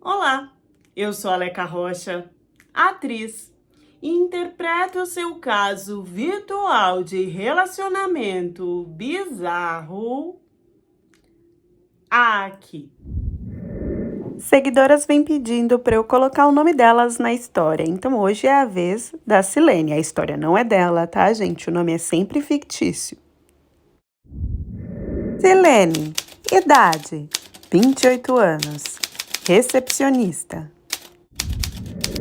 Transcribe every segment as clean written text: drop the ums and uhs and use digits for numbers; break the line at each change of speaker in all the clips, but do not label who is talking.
Olá, eu sou a Aleca Rocha, atriz, e interpreto o seu caso virtual de relacionamento bizarro aqui. Seguidoras vêm pedindo para eu colocar o nome delas na história, então hoje é a vez da Silene. A história não é dela, tá, gente? O nome é sempre fictício. Silene, idade, 28 anos, recepcionista.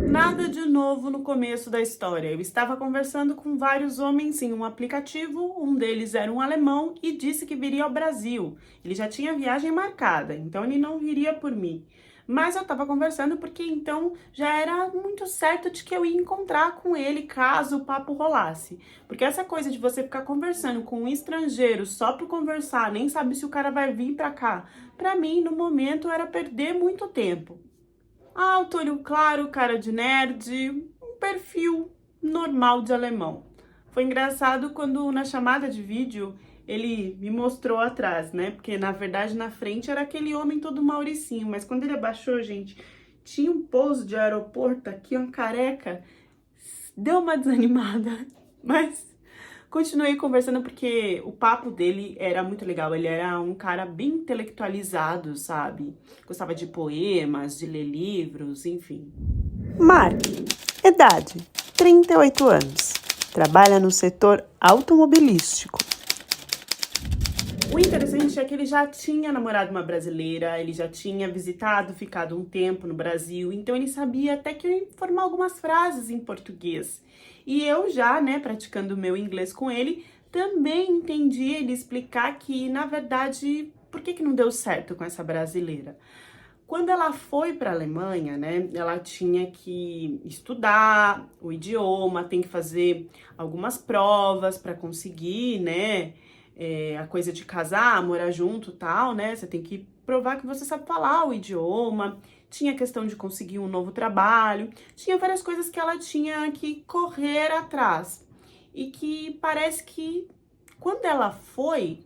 Nada de novo no começo da história. Eu estava conversando com vários homens em um aplicativo, um deles era um alemão e disse que viria ao Brasil. Ele já tinha viagem marcada, então ele não viria por mim. Mas eu estava conversando porque então já era muito certo de que eu ia encontrar com ele caso o papo rolasse. Porque essa coisa de você ficar conversando com um estrangeiro só por conversar, nem sabe se o cara vai vir pra cá, pra mim no momento era perder muito tempo. Alto, olho claro, cara de nerd, um perfil normal de alemão. Foi engraçado quando na chamada de vídeo ele me mostrou atrás, né? Porque na verdade na frente era aquele homem todo mauricinho, mas quando ele abaixou, gente, tinha um pouso de aeroporto aqui, uma careca, deu uma desanimada, mas continuei conversando porque o papo dele era muito legal. Ele era um cara bem intelectualizado, sabe? Gostava de poemas, de ler livros, enfim. Mark, idade, 38 anos. Trabalha no setor automobilístico. O interessante é que ele já tinha namorado uma brasileira, ele já tinha visitado, ficado um tempo no Brasil, então ele sabia até que eu ia formar algumas frases em português. E eu já, né, praticando o meu inglês com ele, também entendi ele explicar que, na verdade, por que não deu certo com essa brasileira? Quando ela foi para a Alemanha, né, ela tinha que estudar o idioma, tem que fazer algumas provas para conseguir, né, a coisa de casar, morar junto, tal, né, você tem que provar que você sabe falar o idioma, tinha a questão de conseguir um novo trabalho, tinha várias coisas que ela tinha que correr atrás. E que parece que quando ela foi,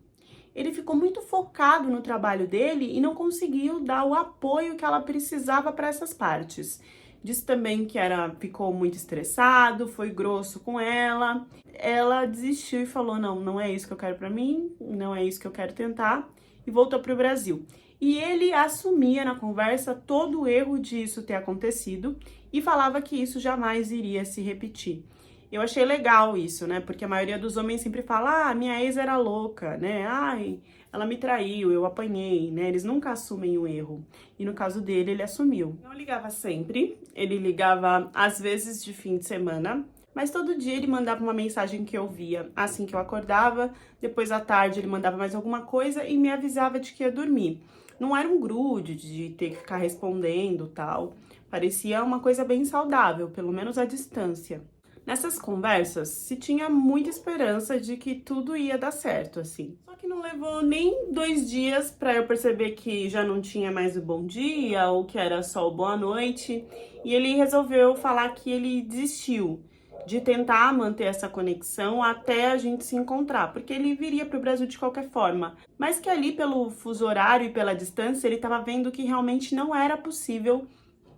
ele ficou muito focado no trabalho dele e não conseguiu dar o apoio que ela precisava para essas partes. Disse também que ficou muito estressado, foi grosso com ela. Ela desistiu e falou: não, não é isso que eu quero para mim, não é isso que eu quero tentar, e voltou para o Brasil. E ele assumia na conversa todo o erro disso ter acontecido e falava que isso jamais iria se repetir. Eu achei legal isso, né? Porque a maioria dos homens sempre fala: ah, minha ex era louca, né? Ai, ela me traiu, eu apanhei, né? Eles nunca assumem o erro. E no caso dele, ele assumiu. Não ligava sempre, ele ligava às vezes de fim de semana, mas todo dia ele mandava uma mensagem que eu via assim que eu acordava, depois à tarde ele mandava mais alguma coisa e me avisava de que ia dormir. Não era um grude de ter que ficar respondendo, tal. Parecia uma coisa bem saudável, pelo menos à distância. Nessas conversas, se tinha muita esperança de que tudo ia dar certo, assim. Só que não levou nem 2 dias para eu perceber que já não tinha mais o bom dia ou que era só o boa noite. E ele resolveu falar que ele desistiu de tentar manter essa conexão até a gente se encontrar, porque ele viria para o Brasil de qualquer forma. Mas que ali, pelo fuso horário e pela distância, ele estava vendo que realmente não era possível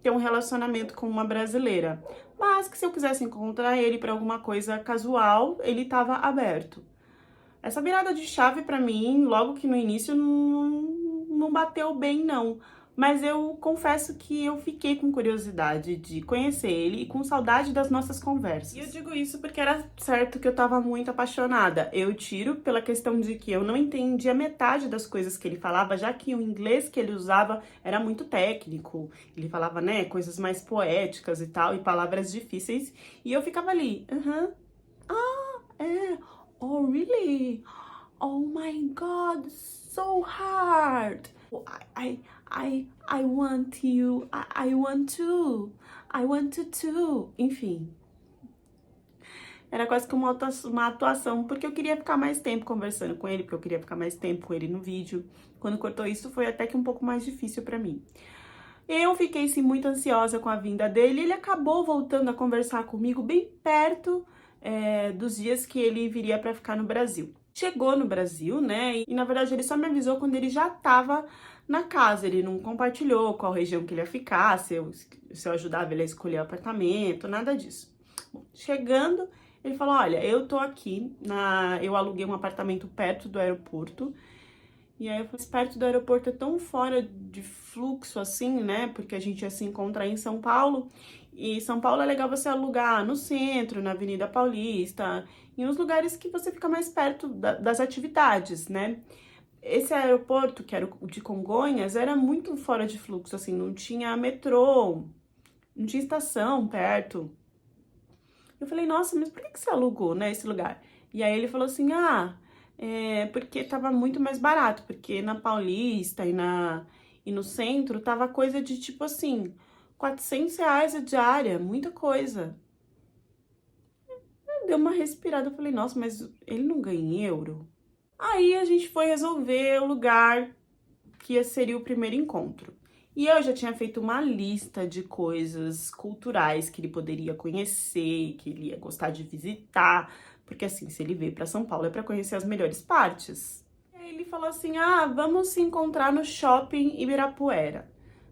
ter um relacionamento com uma brasileira. Mas que se eu quisesse encontrar ele para alguma coisa casual, ele estava aberto. Essa virada de chave para mim, logo que no início, não bateu bem, não. Mas eu confesso que eu fiquei com curiosidade de conhecer ele e com saudade das nossas conversas. E eu digo isso porque era certo que eu tava muito apaixonada. Eu tiro pela questão de que eu não entendia metade das coisas que ele falava, já que o inglês que ele usava era muito técnico. Ele falava, né, coisas mais poéticas e tal, e palavras difíceis. E eu ficava ali, oh, really? Oh my God, so hard. I want you. I want to. I want to too. Enfim. Era quase que uma atuação, porque eu queria ficar mais tempo conversando com ele, porque eu queria ficar mais tempo com ele no vídeo. Quando cortou isso, foi até que um pouco mais difícil pra mim. Eu fiquei, sim, muito ansiosa com a vinda dele. Ele acabou voltando a conversar comigo bem perto dos dias que ele viria para ficar no Brasil. Chegou no Brasil, né? E na verdade ele só me avisou quando ele já tava na casa. Ele não compartilhou qual região que ele ia ficar, se eu ajudava ele a escolher o apartamento, nada disso. Bom, chegando, ele falou: olha, eu tô aqui, eu aluguei um apartamento perto do aeroporto. E aí eu falei: perto do aeroporto é tão fora de fluxo assim, né? Porque a gente ia se encontrar em São Paulo. E São Paulo é legal você alugar no centro, na Avenida Paulista, em uns lugares que você fica mais perto das atividades, né? Esse aeroporto, que era o de Congonhas, era muito fora de fluxo, assim, não tinha metrô, não tinha estação perto. Eu falei: nossa, mas por que você alugou, né, esse lugar? E aí ele falou assim: porque tava muito mais barato, porque na Paulista e no centro tava coisa de tipo assim, R$ 400 a diária, muita coisa. Deu uma respirada, eu falei: nossa, mas ele não ganha em euro? Aí a gente foi resolver o lugar que seria o primeiro encontro. E eu já tinha feito uma lista de coisas culturais que ele poderia conhecer, que ele ia gostar de visitar, porque assim, se ele veio para São Paulo é para conhecer as melhores partes. E aí ele falou assim: vamos se encontrar no shopping Ibirapuera.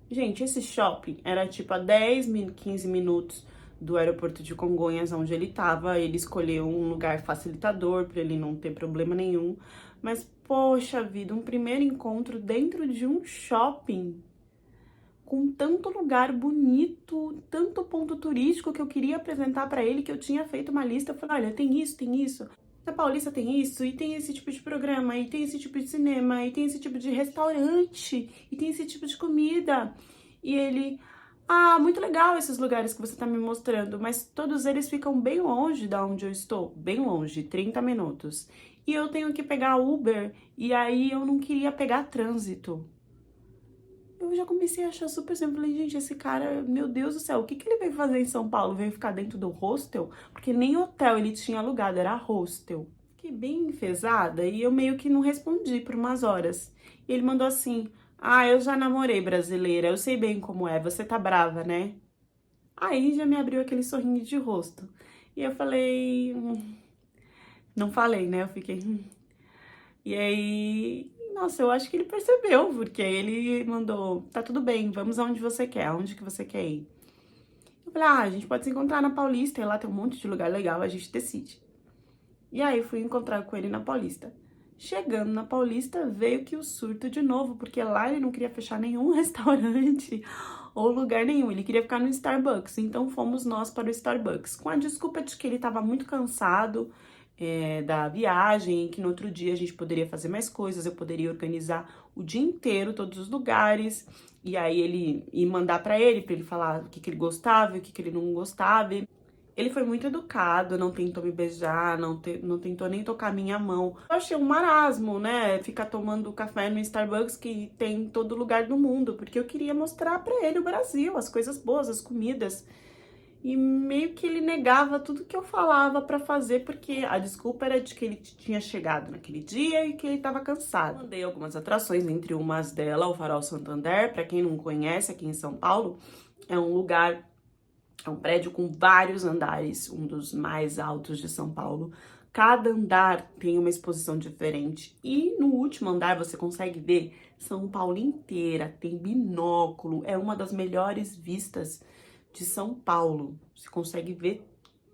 Gente, esse shopping era tipo a 10, 15 minutos do aeroporto de Congonhas, onde ele tava. Ele escolheu um lugar facilitador para ele não ter problema nenhum. Mas, poxa vida, um primeiro encontro dentro de um shopping com tanto lugar bonito, tanto ponto turístico que eu queria apresentar para ele, que eu tinha feito uma lista. Eu falei: olha, tem isso, tem isso. Na Paulista tem isso, e tem esse tipo de programa, e tem esse tipo de cinema, e tem esse tipo de restaurante, e tem esse tipo de comida. E ele: muito legal esses lugares que você tá me mostrando, mas todos eles ficam bem longe da onde eu estou, bem longe, 30 minutos. E eu tenho que pegar Uber, e aí eu não queria pegar trânsito. Eu já comecei a achar super simples. Falei: gente, esse cara, meu Deus do céu, o que que ele veio fazer em São Paulo? Veio ficar dentro do hostel? Porque nem hotel ele tinha alugado, era hostel. Fiquei bem enfesada e eu meio que não respondi por umas horas. E ele mandou assim: eu já namorei brasileira, eu sei bem como é, você tá brava, né? Aí já me abriu aquele sorriso de rosto. E eu falei: não falei, né? Eu fiquei. E aí, nossa, eu acho que ele percebeu, porque ele mandou: tá tudo bem, vamos aonde você quer, aonde que você quer ir. Eu falei: a gente pode se encontrar na Paulista, e lá tem um monte de lugar legal, a gente decide. E aí fui encontrar com ele na Paulista. Chegando na Paulista, veio que o surto de novo, porque lá ele não queria fechar nenhum restaurante ou lugar nenhum, ele queria ficar no Starbucks. Então fomos nós para o Starbucks, com a desculpa de que ele estava muito cansado da viagem, que no outro dia a gente poderia fazer mais coisas, eu poderia organizar o dia inteiro, todos os lugares, e aí ele ia mandar para ele falar o que ele gostava e o que ele não gostava. Ele foi muito educado, não tentou me beijar, não tentou nem tocar minha mão. Eu achei um marasmo, né? Ficar tomando café no Starbucks que tem em todo lugar do mundo, porque eu queria mostrar pra ele o Brasil, as coisas boas, as comidas. E meio que ele negava tudo que eu falava pra fazer, porque a desculpa era de que ele tinha chegado naquele dia e que ele tava cansado. Mandei algumas atrações, entre umas delas, o Farol Santander. Pra quem não conhece, aqui em São Paulo, é um lugar. É um prédio com vários andares, um dos mais altos de São Paulo. Cada andar tem uma exposição diferente. E no último andar você consegue ver São Paulo inteira, tem binóculo, é uma das melhores vistas de São Paulo. Você consegue ver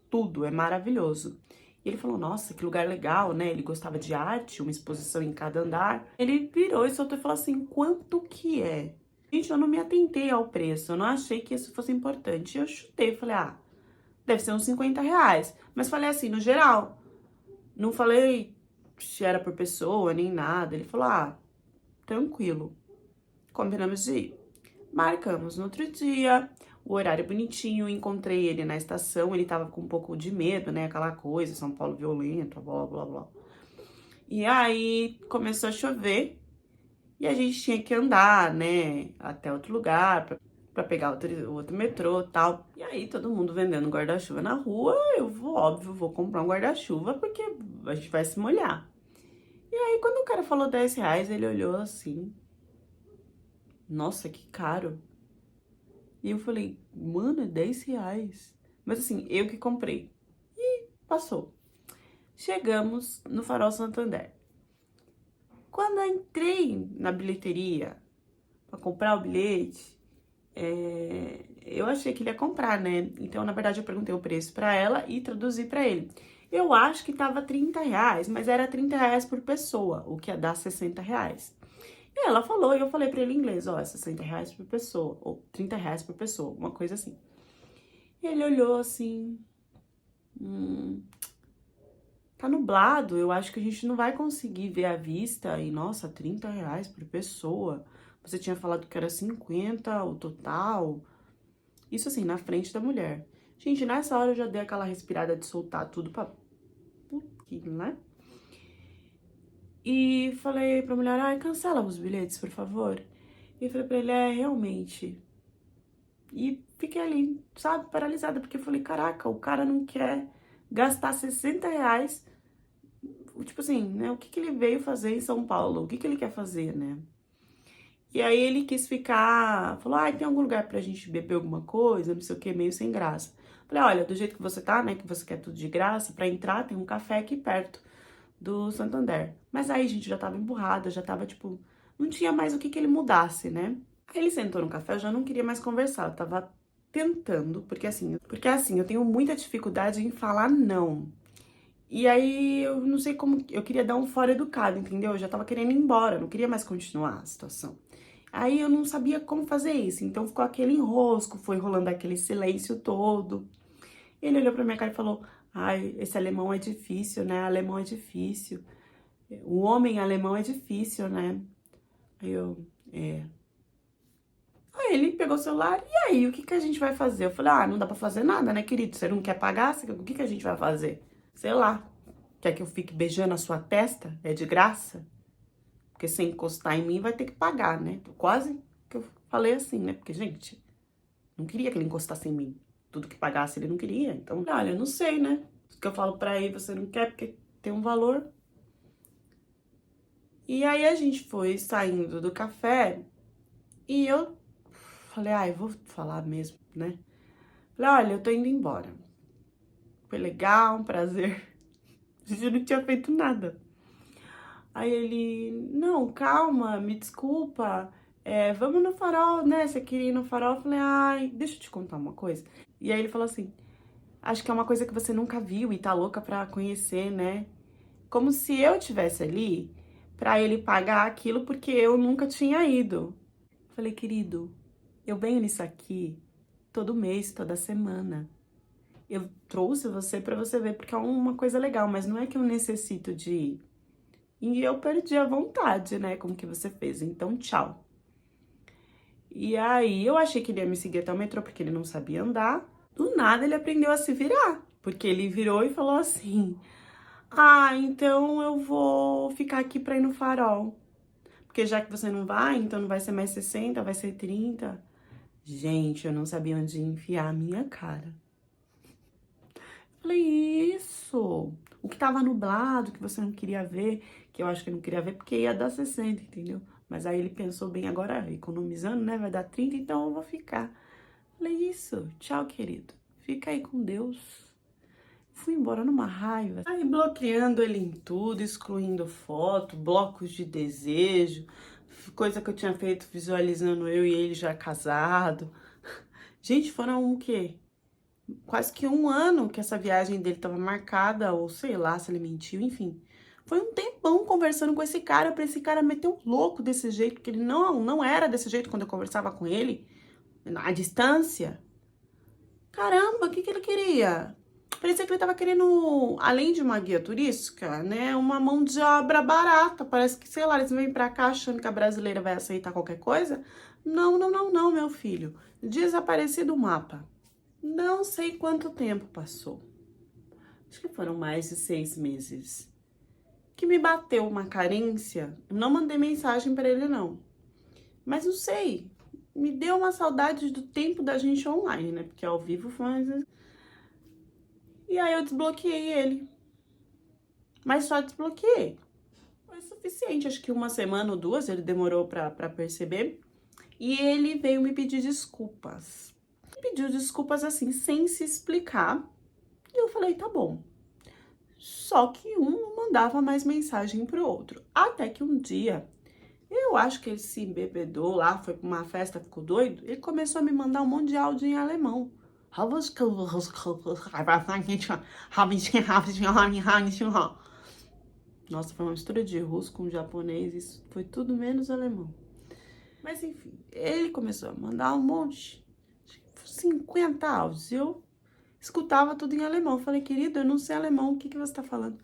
tudo, é maravilhoso. E ele falou: nossa, que lugar legal, né? Ele gostava de arte, uma exposição em cada andar. Ele virou e soltou e falou assim: quanto que é? Gente, eu não me atentei ao preço, eu não achei que isso fosse importante. Eu chutei, falei: deve ser uns R$ 50. Mas falei assim, no geral. Não falei se era por pessoa, nem nada. Ele falou: tranquilo. Combinamos de ir. Marcamos no outro dia, o horário bonitinho, encontrei ele na estação, ele tava com um pouco de medo, né? Aquela coisa, São Paulo violento, blá, blá, blá. E aí, começou a chover. E a gente tinha que andar, né, até outro lugar pra pegar outro metrô e tal. E aí todo mundo vendendo guarda-chuva na rua, óbvio, vou comprar um guarda-chuva porque a gente vai se molhar. E aí quando o cara falou R$ 10, ele olhou assim: nossa, que caro. E eu falei: mano, é R$ 10. Mas assim, eu que comprei. E passou. Chegamos no Farol Santander. Quando eu entrei na bilheteria para comprar o bilhete, eu achei que ele ia comprar, né? Então, na verdade, eu perguntei o preço para ela e traduzi para ele. Eu acho que tava R$30, mas era R$30 por pessoa, o que ia dar R$60. E ela falou, e eu falei para ele em inglês, ó, R$60 por pessoa, ou R$30 por pessoa, uma coisa assim. E ele olhou assim, tá nublado, eu acho que a gente não vai conseguir ver à vista, e nossa, R$30 por pessoa. Você tinha falado que era 50 o total. Isso assim, na frente da mulher. Gente, nessa hora eu já dei aquela respirada de soltar tudo pra... né? E falei pra mulher, ai, cancela os bilhetes, por favor. E eu falei pra ele, realmente. E fiquei ali, sabe, paralisada, porque eu falei, caraca, o cara não quer gastar R$60. Tipo assim, né, o que que ele veio fazer em São Paulo? O que que ele quer fazer, né? E aí ele quis ficar, falou, tem algum lugar pra gente beber alguma coisa, não sei o que, meio sem graça. Falei, olha, do jeito que você tá, né, que você quer tudo de graça, pra entrar tem um café aqui perto do Santander. Mas aí, gente, já tava emburrada, já tava, tipo, não tinha mais o que que ele mudasse, né? Aí ele sentou no café, eu já não queria mais conversar, eu tava tentando, porque assim, eu tenho muita dificuldade em falar não. E aí, eu não sei como, eu queria dar um fora educado, entendeu? Eu já tava querendo ir embora, não queria mais continuar a situação. Aí eu não sabia como fazer isso, então ficou aquele enrosco, foi rolando aquele silêncio todo. Ele olhou pra minha cara e falou, ai, esse alemão é difícil, né? Alemão é difícil. O homem alemão é difícil, né? Aí eu, Aí ele pegou o celular, e aí, o que que a gente vai fazer? Eu falei, não dá pra fazer nada, né, querido? Você não quer pagar? O que que a gente vai fazer? Sei lá. Quer que eu fique beijando a sua testa? É de graça? Porque se encostar em mim vai ter que pagar, né? Quase que eu falei assim, né? Porque, gente, não queria que ele encostasse em mim. Tudo que pagasse ele não queria. Então, olha, eu não sei, né? O que eu falo pra ele, você não quer porque tem um valor. E aí a gente foi saindo do café e eu falei, eu vou falar mesmo, né? Falei, olha, eu tô indo embora. Foi legal, um prazer. A gente não tinha feito nada. Aí ele, não, calma, me desculpa. Vamos no Farol, né? Você queria ir no Farol? Eu falei, deixa eu te contar uma coisa. E aí ele falou assim, acho que é uma coisa que você nunca viu e tá louca pra conhecer, né? Como se eu tivesse ali pra ele pagar aquilo porque eu nunca tinha ido. Eu falei, querido, eu venho nisso aqui todo mês, toda semana. Eu trouxe você pra você ver porque é uma coisa legal, mas não é que eu necessito de ir. E eu perdi a vontade, né, como que você fez. Então, tchau. E aí, eu achei que ele ia me seguir até o metrô, porque ele não sabia andar. Do nada, ele aprendeu a se virar. Porque ele virou e falou assim, então eu vou ficar aqui pra ir no Farol. Porque já que você não vai, então não vai ser mais 60, vai ser 30. Gente, eu não sabia onde enfiar a minha cara. Falei, isso. O que tava nublado, que você não queria ver, que eu acho que não queria ver, porque ia dar 60, entendeu? Mas aí ele pensou bem, agora economizando, né? Vai dar 30, então eu vou ficar. Falei, isso. Tchau, querido. Fica aí com Deus. Fui embora numa raiva. Aí bloqueando ele em tudo, excluindo foto, blocos de desejo, coisa que eu tinha feito visualizando eu e ele já casado. Gente, foram o quê? Quase que um ano que essa viagem dele tava marcada, ou sei lá se ele mentiu, enfim. Foi um tempão conversando com esse cara, pra esse cara meter o louco desse jeito, porque ele não era desse jeito quando eu conversava com ele, à distância. Caramba, o que que ele queria? Parecia que ele tava querendo, além de uma guia turística, né, uma mão de obra barata. Parece que, sei lá, eles vêm pra cá achando que a brasileira vai aceitar qualquer coisa. Não, não, não, não, meu filho. Desapareci do mapa. Não sei quanto tempo passou. Acho que foram mais de 6 meses. Que me bateu uma carência. Eu não mandei mensagem pra ele, não. Mas não sei. Me deu uma saudade do tempo da gente online, né? Porque ao vivo foi mais... E aí eu desbloqueei ele. Mas só desbloqueei. Foi suficiente. Acho que uma semana ou duas ele demorou pra perceber. E ele veio me pedir desculpas. Pediu desculpas assim, sem se explicar. E eu falei, tá bom. Só que um não mandava mais mensagem pro outro. Até que um dia, eu acho que ele se embebedou lá, foi pra uma festa, ficou doido, ele começou a me mandar um monte de áudio em alemão. Nossa, foi uma mistura de russo com japonês, isso foi tudo menos alemão. Mas enfim, ele começou a mandar um monte, 50 áudios. Eu escutava tudo em alemão. Eu falei, querido, eu não sei alemão, o que você tá falando?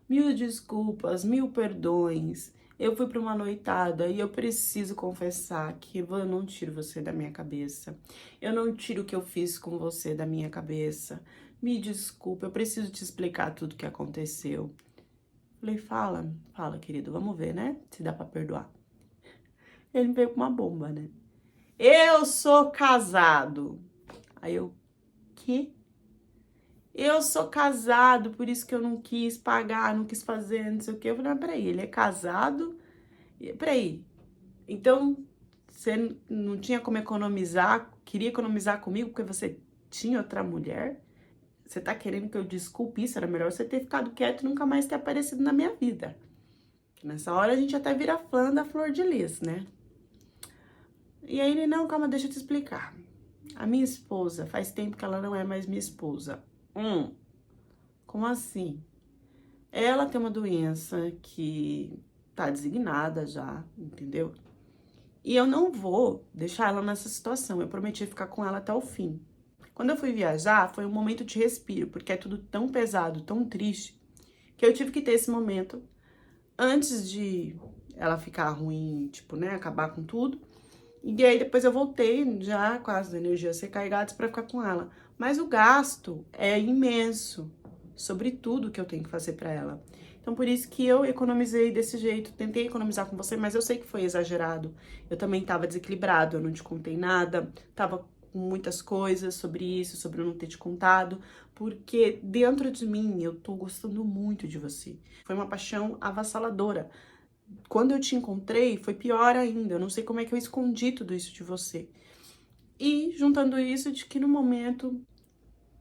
Mil desculpas, mil perdões. Eu fui para uma noitada e eu preciso confessar que eu não tiro você da minha cabeça. Eu não tiro o que eu fiz com você da minha cabeça. Me desculpa, eu preciso te explicar tudo o que aconteceu. Falei, fala, querido, vamos ver, né? Se dá pra perdoar. Ele veio com uma bomba, né? Eu sou casado. Aí eu, que? Eu sou casado, por isso que eu não quis pagar, não quis fazer, não sei o quê. Eu falei, mas peraí, ele é casado? Peraí, então você não tinha como economizar, queria economizar comigo porque você tinha outra mulher? Você tá querendo que eu desculpe isso? Era melhor você ter ficado quieto e nunca mais ter aparecido na minha vida. Nessa hora a gente até vira fã da Flor de Lis, né? E aí ele, não, calma, deixa eu te explicar. A minha esposa, faz tempo que ela não é mais minha esposa. Como assim? Ela tem uma doença que tá designada já, entendeu? E eu não vou deixar ela nessa situação. Eu prometi ficar com ela até o fim. Quando eu fui viajar, foi um momento de respiro, porque é tudo tão pesado, tão triste, que eu tive que ter esse momento antes de ela ficar ruim, tipo, né, acabar com tudo. E aí depois eu voltei já com as energias recarregadas para ficar com ela. Mas o gasto é imenso sobre tudo que eu tenho que fazer para ela. Então por isso que eu economizei desse jeito, tentei economizar com você, mas eu sei que foi exagerado. Eu também tava desequilibrado, eu não te contei nada, tava com muitas coisas sobre isso, sobre eu não ter te contado, porque dentro de mim eu tô gostando muito de você. Foi uma paixão avassaladora. Quando eu te encontrei, foi pior ainda. Eu não sei como é que eu escondi tudo isso de você. E juntando isso de que no momento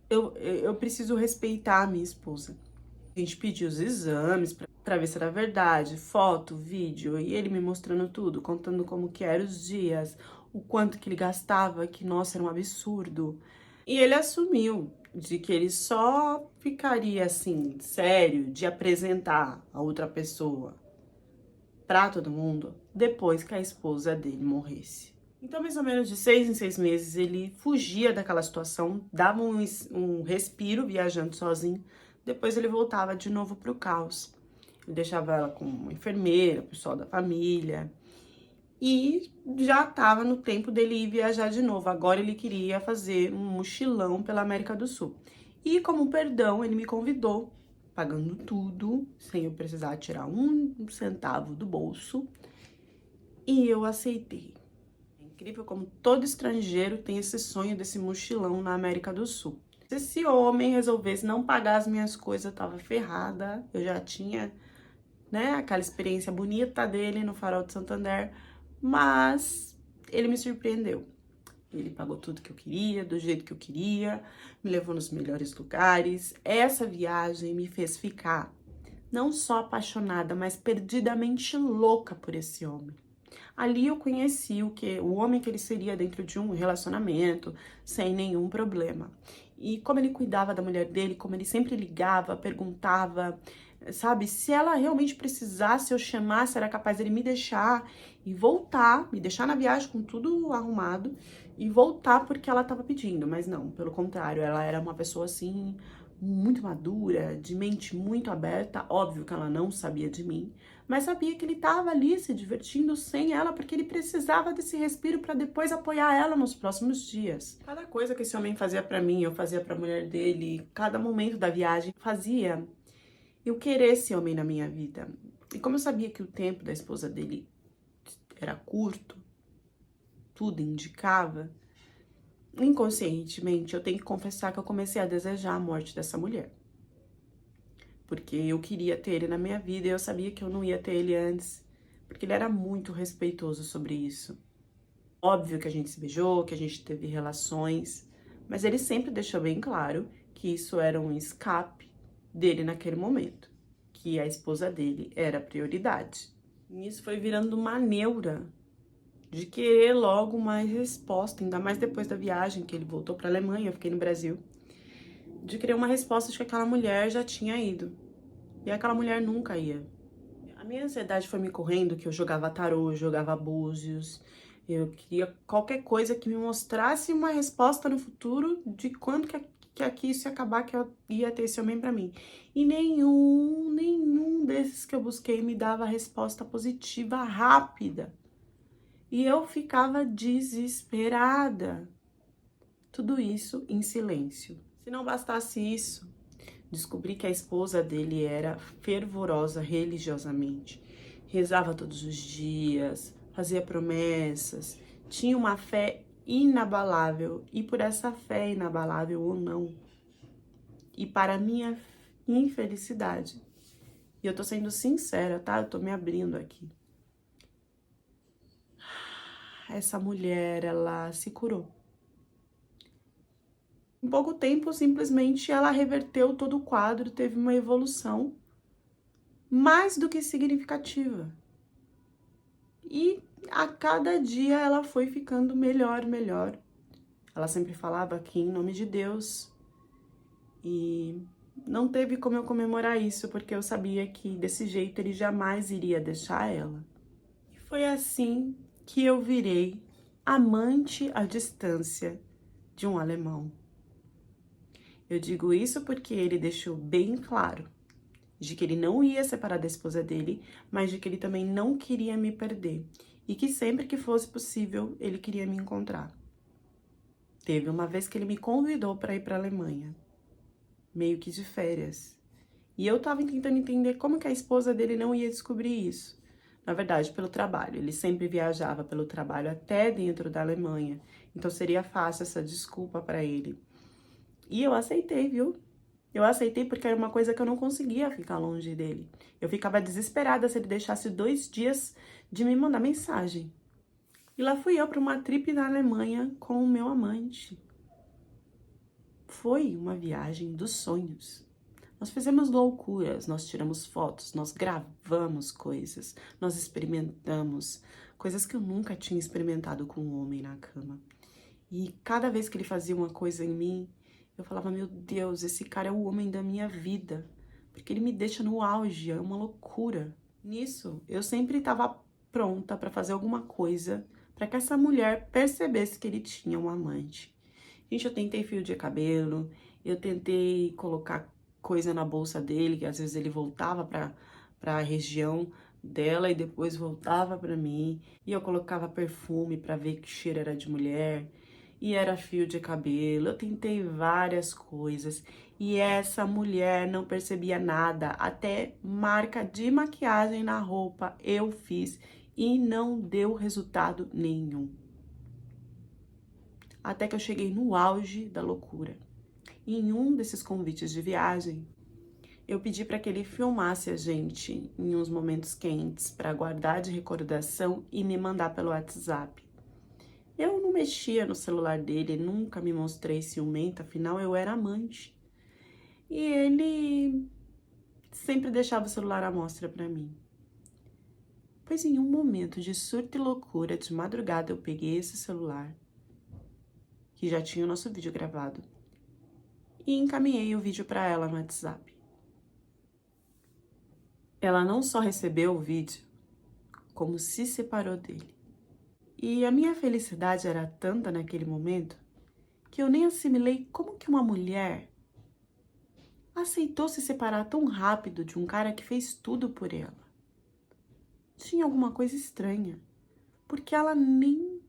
eu preciso respeitar a minha esposa. A gente pediu os exames pra ver se era verdade, foto, vídeo, e ele me mostrando tudo, contando como que eram os dias, o quanto que ele gastava, que nossa, era um absurdo. E ele assumiu de que ele só ficaria assim, sério, de apresentar a outra pessoa pra todo mundo depois que a esposa dele morresse. Então, mais ou menos de 6 em 6 meses, ele fugia daquela situação, dava um respiro viajando sozinho, depois ele voltava de novo pro caos. Ele deixava ela com uma enfermeira, o pessoal da família, e já estava no tempo dele ir viajar de novo. Agora ele queria fazer um mochilão pela América do Sul. E como perdão, ele me convidou, pagando tudo, sem eu precisar tirar um centavo do bolso, e eu aceitei. É incrível como todo estrangeiro tem esse sonho desse mochilão na América do Sul. Se esse homem resolvesse não pagar as minhas coisas, eu tava ferrada. Eu já tinha, né, aquela experiência bonita dele no Farol de Santander, mas ele me surpreendeu. Ele pagou tudo que eu queria, do jeito que eu queria, me levou nos melhores lugares. Essa viagem me fez ficar não só apaixonada, mas perdidamente louca por esse homem. Ali eu conheci o homem que ele seria dentro de um relacionamento, sem nenhum problema. E como ele cuidava da mulher dele, como ele sempre ligava, perguntava, sabe, se ela realmente precisasse, eu chamasse, era capaz dele me deixar e voltar, me deixar na viagem com tudo arrumado e voltar porque ela estava pedindo. Mas não, pelo contrário, ela era uma pessoa assim, muito madura, de mente muito aberta. Óbvio que ela não sabia de mim, mas sabia que ele estava ali se divertindo sem ela, porque ele precisava desse respiro para depois apoiar ela nos próximos dias. Cada coisa que esse homem fazia para mim, eu fazia para a mulher dele, cada momento da viagem fazia eu querer esse homem na minha vida. E como eu sabia que o tempo da esposa dele era curto, tudo indicava, inconscientemente eu tenho que confessar que eu comecei a desejar a morte dessa mulher. Porque eu queria ter ele na minha vida e eu sabia que eu não ia ter ele antes, porque ele era muito respeitoso sobre isso. Óbvio que a gente se beijou, que a gente teve relações, mas ele sempre deixou bem claro que isso era um escape dele naquele momento, que a esposa dele era a prioridade. E isso foi virando uma neura de querer logo uma resposta, ainda mais depois da viagem que ele voltou para a Alemanha, eu fiquei no Brasil, de querer uma resposta de que aquela mulher já tinha ido. E aquela mulher nunca ia. A minha ansiedade foi me correndo, que eu jogava tarô, eu jogava búzios, eu queria qualquer coisa que me mostrasse uma resposta no futuro de quando que aqui isso ia acabar, que eu ia ter esse homem pra mim. E nenhum desses que eu busquei me dava resposta positiva rápida. E eu ficava desesperada. Tudo isso em silêncio. Se não bastasse isso, descobri que a esposa dele era fervorosa religiosamente. Rezava todos os dias, fazia promessas, tinha uma fé inabalável. E por essa fé inabalável ou não, e para minha infelicidade, e eu tô sendo sincera, tá? Eu tô me abrindo aqui. Essa mulher, ela se curou. Em pouco tempo, simplesmente, ela reverteu todo o quadro, teve uma evolução mais do que significativa. E a cada dia ela foi ficando melhor. Ela sempre falava aqui em nome de Deus. E não teve como eu comemorar isso, porque eu sabia que desse jeito ele jamais iria deixar ela. E foi assim que eu virei amante à distância de um alemão. Eu digo isso porque ele deixou bem claro de que ele não ia separar da esposa dele, mas de que ele também não queria me perder e que sempre que fosse possível ele queria me encontrar. Teve uma vez que ele me convidou para ir para a Alemanha, meio que de férias, e eu tava tentando entender como que a esposa dele não ia descobrir isso. Na verdade, pelo trabalho, ele sempre viajava pelo trabalho até dentro da Alemanha, então seria fácil essa desculpa para ele. E eu aceitei, viu? Eu aceitei porque era uma coisa que eu não conseguia ficar longe dele. Eu ficava desesperada se ele deixasse 2 dias de me mandar mensagem. E lá fui eu para uma trip na Alemanha com o meu amante. Foi uma viagem dos sonhos. Nós fizemos loucuras, nós tiramos fotos, nós gravamos coisas, nós experimentamos coisas que eu nunca tinha experimentado com um homem na cama. E cada vez que ele fazia uma coisa em mim, eu falava, meu Deus, esse cara é o homem da minha vida, porque ele me deixa no auge, é uma loucura. Nisso, eu sempre estava pronta para fazer alguma coisa para que essa mulher percebesse que ele tinha um amante. Gente, eu tentei fio de cabelo, eu tentei colocar coisa na bolsa dele, que às vezes ele voltava para a região dela e depois voltava para mim, e eu colocava perfume para ver que cheiro era de mulher. E era fio de cabelo, eu tentei várias coisas e essa mulher não percebia nada, até marca de maquiagem na roupa eu fiz e não deu resultado nenhum. Até que eu cheguei no auge da loucura. Em um desses convites de viagem, eu pedi para que ele filmasse a gente em uns momentos quentes para guardar de recordação e me mandar pelo WhatsApp. Eu não mexia no celular dele, nunca me mostrei ciumenta, afinal eu era amante. E ele sempre deixava o celular à mostra pra mim. Pois em um momento de surto e loucura, de madrugada, eu peguei esse celular, que já tinha o nosso vídeo gravado, e encaminhei o vídeo pra ela no WhatsApp. Ela não só recebeu o vídeo, como se separou dele. E a minha felicidade era tanta naquele momento que eu nem assimilei como que uma mulher aceitou se separar tão rápido de um cara que fez tudo por ela. Tinha alguma coisa estranha, porque ela nem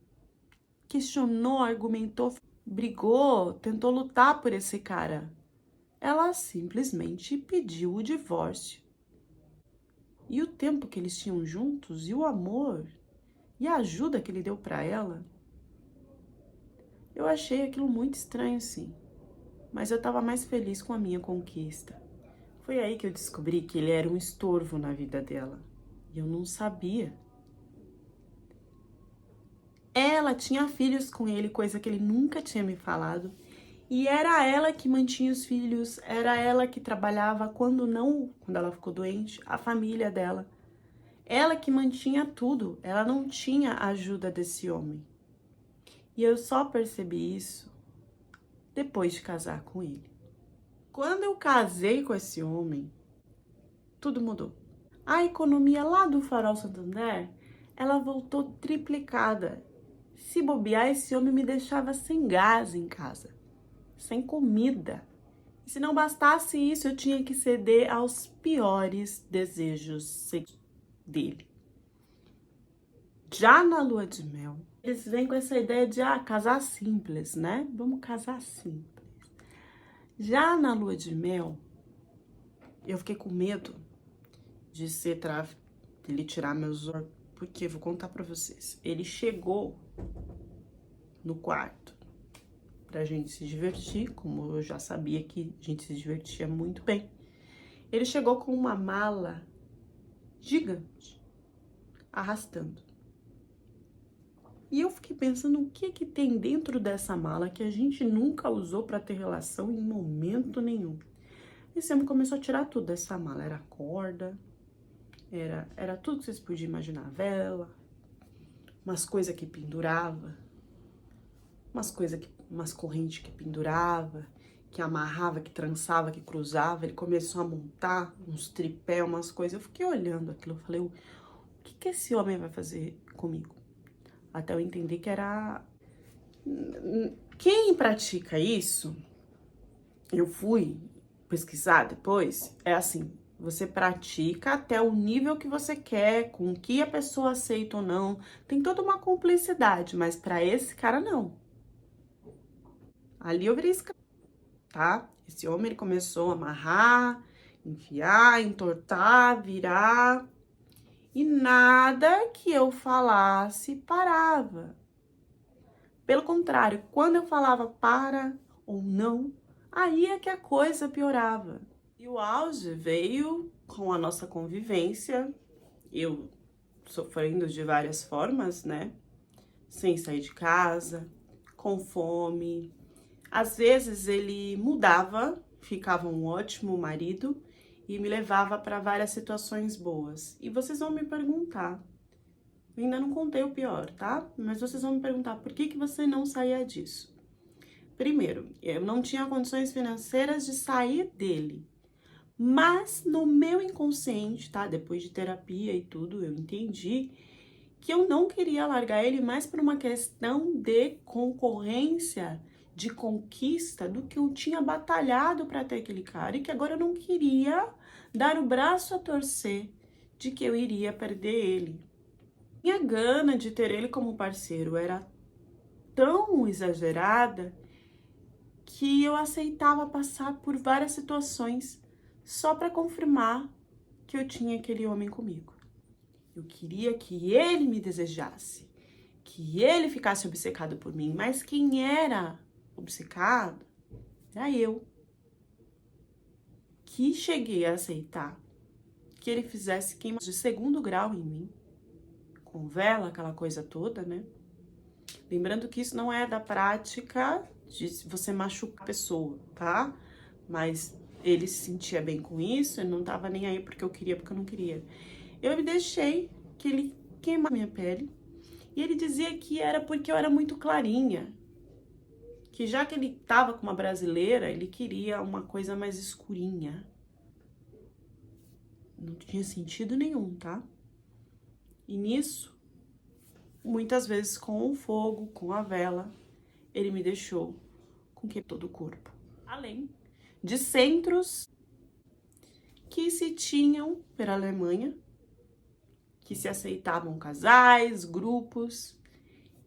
questionou, argumentou, brigou, tentou lutar por esse cara. Ela simplesmente pediu o divórcio. E o tempo que eles tinham juntos, e o amor, e a ajuda que ele deu pra ela, eu achei aquilo muito estranho, sim. Mas eu tava mais feliz com a minha conquista. Foi aí que eu descobri que ele era um estorvo na vida dela. E eu não sabia. Ela tinha filhos com ele, coisa que ele nunca tinha me falado. E era ela que mantinha os filhos, era ela que trabalhava quando ela ficou doente, a família dela. Ela que mantinha tudo, ela não tinha a ajuda desse homem. E eu só percebi isso depois de casar com ele. Quando eu casei com esse homem, tudo mudou. A economia lá do Farol Santander, ela voltou triplicada. Se bobear, esse homem me deixava sem gás em casa, sem comida. E se não bastasse isso, eu tinha que ceder aos piores desejos dele. Já na lua de mel, eles vêm com essa ideia de casar simples, né? Vamos casar simples. Já na lua de mel, eu fiquei com medo de ser ele tirar meus olhos, porque vou contar pra vocês. Ele chegou no quarto pra gente se divertir, como eu já sabia que a gente se divertia muito bem. Ele chegou com uma mala gigante, arrastando. E eu fiquei pensando o que tem dentro dessa mala que a gente nunca usou pra ter relação em momento nenhum. Esse homem começou a tirar tudo dessa mala. Era corda, era tudo que vocês podiam imaginar. Vela, umas coisas que pendurava, umas correntes que pendurava, que amarrava, que trançava, que cruzava. Ele começou a montar uns tripé, umas coisas. Eu fiquei olhando aquilo, eu falei, o que esse homem vai fazer comigo? Até eu entender que era... Quem pratica isso, eu fui pesquisar depois, é assim, você pratica até o nível que você quer, com o que a pessoa aceita ou não. Tem toda uma cumplicidade, mas pra esse cara, não. Ali eu virei escravo, tá? Esse homem, ele começou a amarrar, enfiar, entortar, virar... E nada que eu falasse parava. Pelo contrário, quando eu falava para ou não, aí é que a coisa piorava. E o auge veio com a nossa convivência, eu sofrendo de várias formas, né? Sem sair de casa, com fome. Às vezes ele mudava, ficava um ótimo marido e me levava para várias situações boas. E vocês vão me perguntar, eu ainda não contei o pior, tá? Mas vocês vão me perguntar, por que você não saía disso? Primeiro, eu não tinha condições financeiras de sair dele. Mas no meu inconsciente, tá? Depois de terapia e tudo, eu entendi que eu não queria largar ele mais por uma questão de concorrência, de conquista, do que eu tinha batalhado para ter aquele cara e que agora eu não queria dar o braço a torcer de que eu iria perder ele. Minha gana de ter ele como parceiro era tão exagerada que eu aceitava passar por várias situações só para confirmar que eu tinha aquele homem comigo. Eu queria que ele me desejasse, que ele ficasse obcecado por mim, mas quem era obcecado era eu. Que cheguei a aceitar que ele fizesse queimas de segundo grau em mim, com vela, aquela coisa toda, né? Lembrando que isso não é da prática de você machucar a pessoa, tá? Mas ele se sentia bem com isso, ele não tava nem aí porque eu queria, porque eu não queria. Eu me deixei que ele queimasse minha pele e ele dizia que era porque eu era muito clarinha. Que já que ele tava com uma brasileira, ele queria uma coisa mais escurinha. Não tinha sentido nenhum, tá? E nisso, muitas vezes com o fogo, com a vela, ele me deixou com que todo o corpo. Além de centros que se tinham pela Alemanha, que se aceitavam casais, grupos,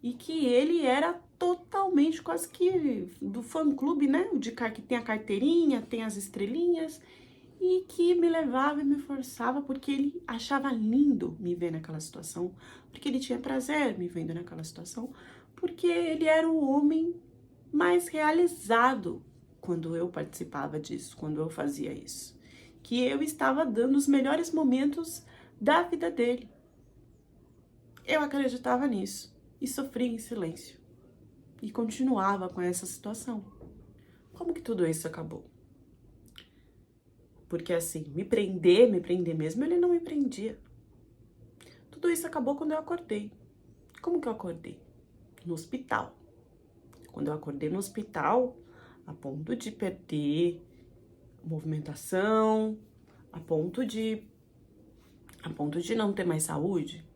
e que ele era totalmente quase que do fã-clube, né? O de que tem a carteirinha, tem as estrelinhas, e que me levava e me forçava porque ele achava lindo me ver naquela situação, porque ele tinha prazer me vendo naquela situação, porque ele era o homem mais realizado quando eu participava disso, quando eu fazia isso. Que eu estava dando os melhores momentos da vida dele. Eu acreditava nisso e sofria em silêncio. E continuava com essa situação. Como que tudo isso acabou? Porque assim, me prender mesmo, ele não me prendia. Tudo isso acabou quando eu acordei. Como que eu acordei? No hospital. Quando eu acordei no hospital, a ponto de perder movimentação, a ponto de não ter mais saúde,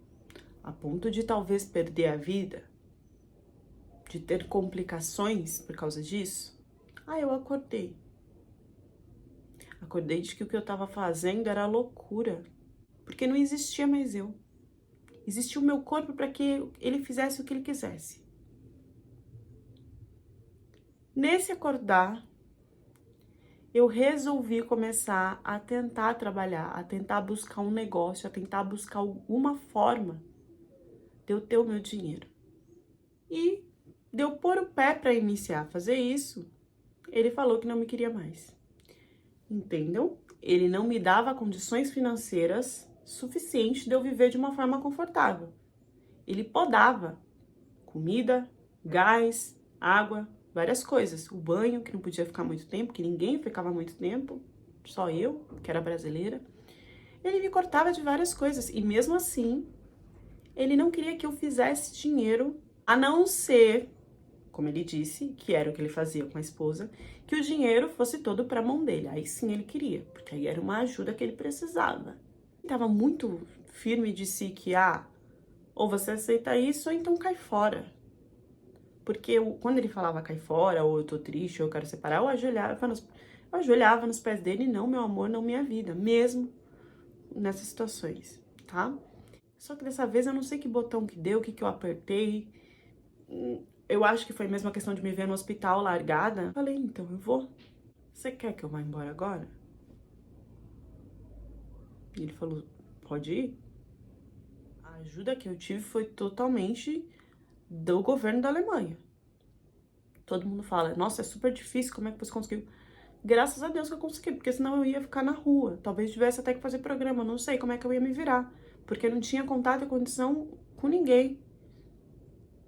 a ponto de talvez perder a vida, de ter complicações por causa disso, eu acordei. Acordei de que o que eu estava fazendo era loucura, porque não existia mais eu. Existia o meu corpo para que ele fizesse o que ele quisesse. Nesse acordar, eu resolvi começar a tentar trabalhar, a tentar buscar um negócio, a tentar buscar alguma forma de eu ter o meu dinheiro. E de eu pôr o pé para iniciar a fazer isso, ele falou que não me queria mais. Entendeu? Ele não me dava condições financeiras suficientes de eu viver de uma forma confortável. Ele podava comida, gás, água, várias coisas. O banho, que não podia ficar muito tempo, que ninguém ficava muito tempo, só eu, que era brasileira. Ele me cortava de várias coisas e mesmo assim, ele não queria que eu fizesse dinheiro, a não ser, como ele disse, que era o que ele fazia com a esposa, que o dinheiro fosse todo para a mão dele. Aí sim ele queria, porque aí era uma ajuda que ele precisava. Ele estava muito firme e disse que, ou você aceita isso ou então cai fora. Porque quando ele falava cai fora, ou eu tô triste, ou eu quero separar, eu ajoelhava nos pés dele, não, meu amor, não minha vida, mesmo nessas situações, tá? Só que dessa vez eu não sei que botão que deu, o que eu apertei. Eu acho que foi mesmo a questão de me ver no hospital largada. Falei, então eu vou. Você quer que eu vá embora agora? E ele falou, pode ir? A ajuda que eu tive foi totalmente do governo da Alemanha. Todo mundo fala, nossa, é super difícil, como é que você conseguiu? Graças a Deus que eu consegui, porque senão eu ia ficar na rua. Talvez tivesse até que fazer programa, não sei como é que eu ia me virar. Porque eu não tinha contato e condição com ninguém.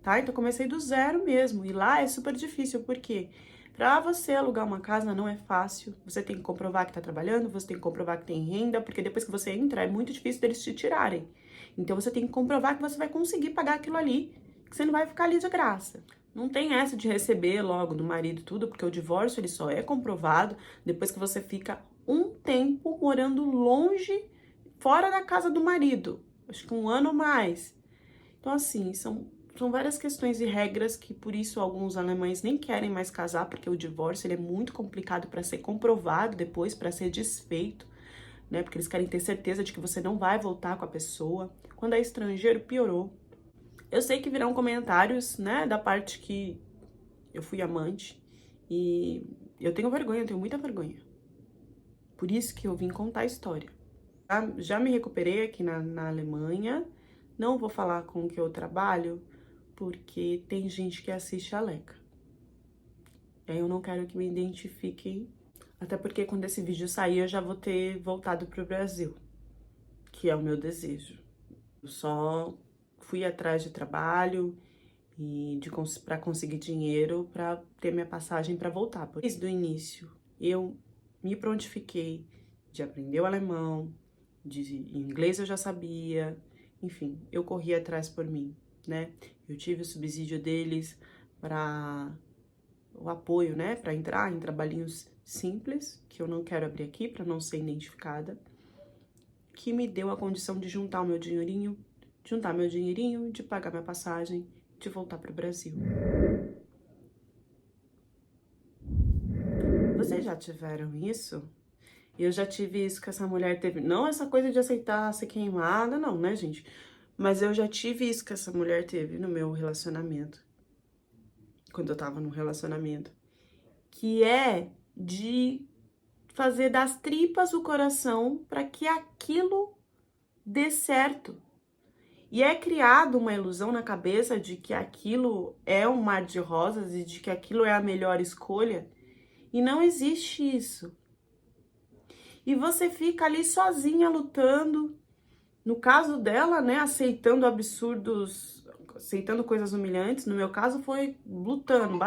Tá? Então eu comecei do zero mesmo. E lá é super difícil, porque pra você alugar uma casa não é fácil. Você tem que comprovar que tá trabalhando, você tem que comprovar que tem renda, porque depois que você entra é muito difícil deles te tirarem. Então você tem que comprovar que você vai conseguir pagar aquilo ali, que você não vai ficar ali de graça. Não tem essa de receber logo do marido tudo, porque o divórcio ele só é comprovado depois que você fica um tempo morando longe, fora da casa do marido. Acho que 1 ano ou mais. Então, assim, são várias questões e regras que, por isso, alguns alemães nem querem mais casar, porque o divórcio ele é muito complicado para ser comprovado depois, para ser desfeito, né? Porque eles querem ter certeza de que você não vai voltar com a pessoa. Quando é estrangeiro, piorou. Eu sei que virão comentários, né, da parte que eu fui amante e eu tenho vergonha, eu tenho muita vergonha. Por isso que eu vim contar a história. Já me recuperei aqui na Alemanha, não vou falar com o que eu trabalho, porque tem gente que assiste a Leca. E aí eu não quero que me identifiquem, até porque quando esse vídeo sair eu já vou ter voltado pro Brasil, que é o meu desejo. Eu só fui atrás de trabalho e para conseguir dinheiro para ter minha passagem para voltar. Desde o início eu me prontifiquei de aprender o alemão, de inglês eu já sabia, enfim, eu corri atrás por mim, né? Eu tive o subsídio deles para o apoio, né, para entrar em trabalhinhos simples, que eu não quero abrir aqui para não ser identificada, que me deu a condição de juntar meu dinheirinho, de pagar minha passagem, de voltar para o Brasil. Vocês já tiveram isso? Eu já tive isso que essa mulher teve. Não essa coisa de aceitar ser queimada, não, né, gente? Mas eu já tive isso que essa mulher teve no meu relacionamento. Quando eu tava no relacionamento. Que é de fazer das tripas o coração para que aquilo dê certo. E é criado uma ilusão na cabeça de que aquilo é um mar de rosas e de que aquilo é a melhor escolha. E não existe isso. E você fica ali sozinha lutando. No caso dela, né, aceitando absurdos, aceitando coisas humilhantes. No meu caso foi lutando,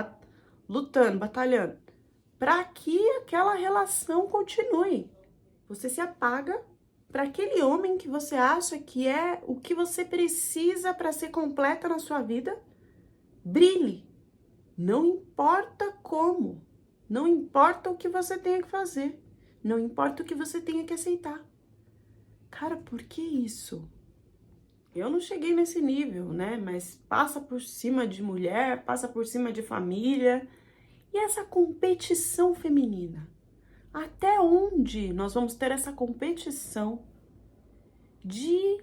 batalhando. para que aquela relação continue. Você se apaga para aquele homem que você acha que é o que você precisa para ser completa na sua vida. Brilhe. Não importa como. Não importa o que você tenha que fazer. Não importa o que você tenha que aceitar. Cara, por que isso? Eu não cheguei nesse nível, né? Mas passa por cima de mulher, passa por cima de família. E essa competição feminina? Até onde nós vamos ter essa competição de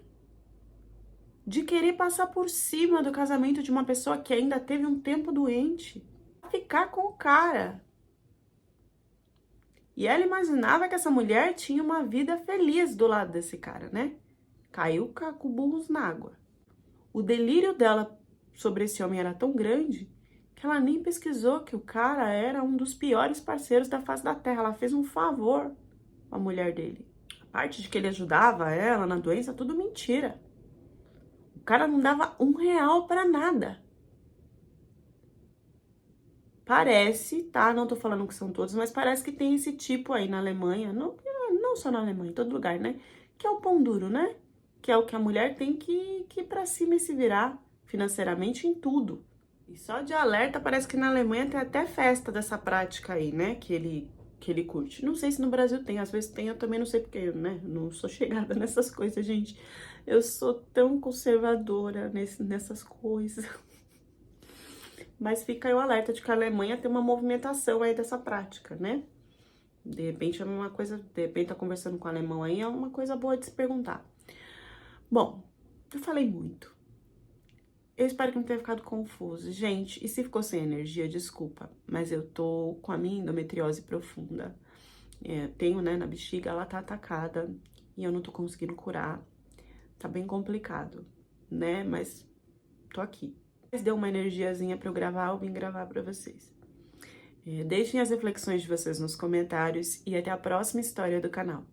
querer passar por cima do casamento de uma pessoa que ainda teve um tempo doente, ficar com o cara? E ela imaginava que essa mulher tinha uma vida feliz do lado desse cara, né? Caiu com burros na água. O delírio dela sobre esse homem era tão grande que ela nem pesquisou que o cara era um dos piores parceiros da face da terra. Ela fez um favor à mulher dele. A parte de que ele ajudava ela na doença, tudo mentira. O cara não dava R$1 pra nada. Parece, tá? Não tô falando que são todos, mas parece que tem esse tipo aí na Alemanha, não só na Alemanha, em todo lugar, né? Que é o pão duro, né? Que é o que a mulher tem que ir pra cima e se virar financeiramente em tudo. E só de alerta, parece que na Alemanha tem até festa dessa prática aí, né? Que ele curte. Não sei se no Brasil tem, às vezes tem, eu também não sei porque, né? Não sou chegada nessas coisas, gente. Eu sou tão conservadora nessas coisas. Mas fica aí o alerta de que a Alemanha tem uma movimentação aí dessa prática, né? De repente é uma coisa, de repente tá conversando com o alemão aí, é uma coisa boa de se perguntar. Bom, eu falei muito. Eu espero que não tenha ficado confuso. Gente, e se ficou sem energia, desculpa, mas eu tô com a minha endometriose profunda. Tenho, né, na bexiga, ela tá atacada e eu não tô conseguindo curar. Tá bem complicado, né? Mas tô aqui. Deu uma energiazinha pra eu gravar, eu vim gravar pra vocês. Deixem as reflexões de vocês nos comentários e até a próxima história do canal.